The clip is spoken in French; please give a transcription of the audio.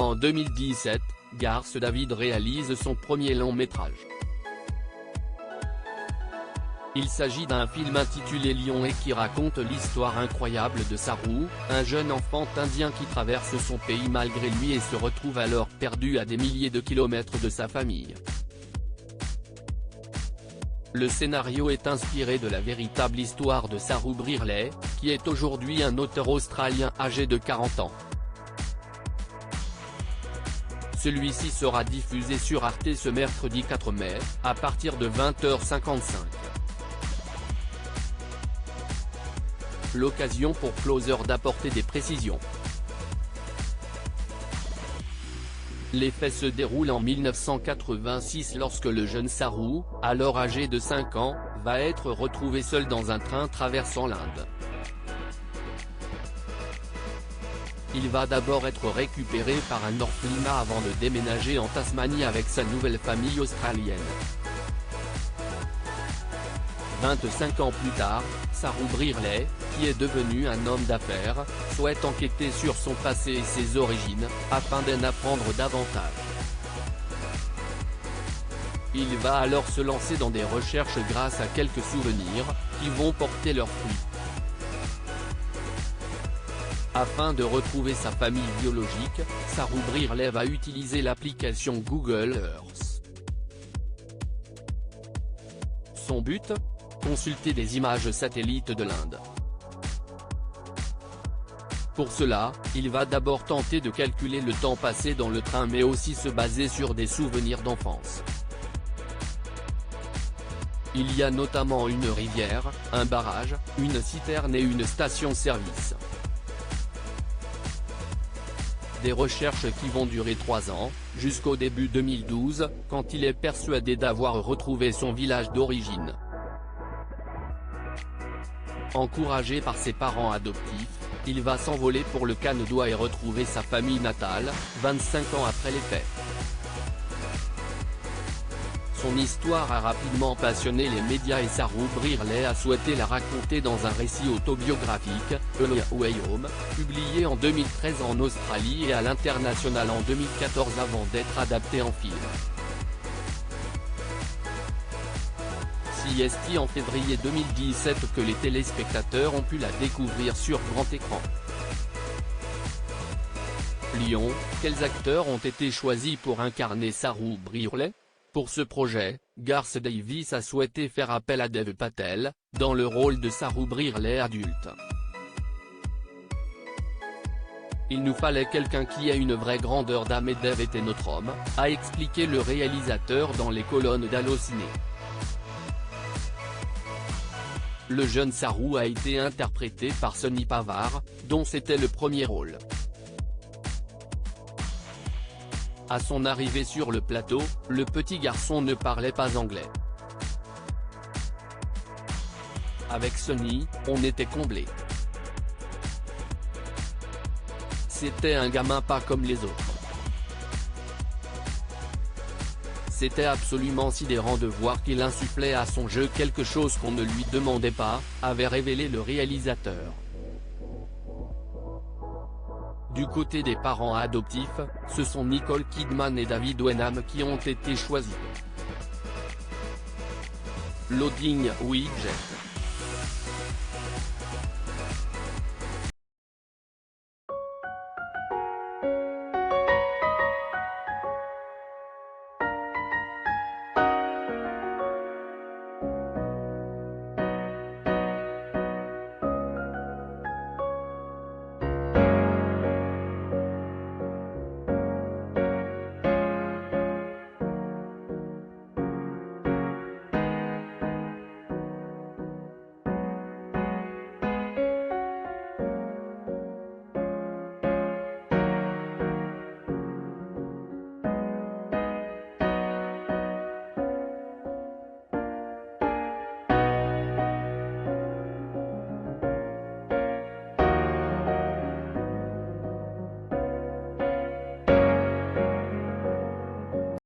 En 2017, Garth David réalise son premier long métrage. Il s'agit d'un film intitulé Lion et qui raconte l'histoire incroyable de Saru, un jeune enfant indien qui traverse son pays malgré lui et se retrouve alors perdu à des milliers de kilomètres de sa famille. Le scénario est inspiré de la véritable histoire de Saru Brierley, qui est aujourd'hui un auteur australien âgé de 40 ans. Celui-ci sera diffusé sur Arte ce mercredi 4 mai, à partir de 20h55. L'occasion pour Closer d'apporter des précisions. Les faits se déroulent en 1986 lorsque le jeune Saru, alors âgé de 5 ans, va être retrouvé seul dans un train traversant l'Inde. Il va d'abord être récupéré par un orphelinat avant de déménager en Tasmanie avec sa nouvelle famille australienne. 25 ans plus tard, Saru Brierley, qui est devenu un homme d'affaires, souhaite enquêter sur son passé et ses origines, afin d'en apprendre davantage. Il va alors se lancer dans des recherches grâce à quelques souvenirs, qui vont porter leurs fruits. Afin de retrouver sa famille biologique, Saru Brierley va utiliser l'application Google Earth. Son but ? Consulter des images satellites de l'Inde. Pour cela, il va d'abord tenter de calculer le temps passé dans le train mais aussi se baser sur des souvenirs d'enfance. Il y a notamment une rivière, un barrage, une citerne et une station-service. Des recherches qui vont durer 3 ans, jusqu'au début 2012, quand il est persuadé d'avoir retrouvé son village d'origine. Encouragé par ses parents adoptifs, il va s'envoler pour le Canada et retrouver sa famille natale, 25 ans après les faits. Son histoire a rapidement passionné les médias et Saru Brierley a souhaité la raconter dans un récit autobiographique, A Way Home, publié en 2013 en Australie et à l'international en 2014 avant d'être adapté en film. CST en février 2017 que les téléspectateurs ont pu la découvrir sur grand écran. Lion, quels acteurs ont été choisis pour incarner Saru Brierley ? Pour ce projet, Garth Davis a souhaité faire appel à Dev Patel, dans le rôle de Saru Brierley adulte. Il nous fallait quelqu'un qui ait une vraie grandeur d'âme et Dev était notre homme, a expliqué le réalisateur dans les colonnes d'Allociné. Le jeune Saru a été interprété par Sonny Pavard, dont c'était le premier rôle. À son arrivée sur le plateau, le petit garçon ne parlait pas anglais. Avec Sonny, on était comblés. C'était un gamin pas comme les autres. C'était absolument sidérant de voir qu'il insufflait à son jeu quelque chose qu'on ne lui demandait pas, avait révélé le réalisateur. Du côté des parents adoptifs, ce sont Nicole Kidman et David Wenham qui ont été choisis. Loading Widget.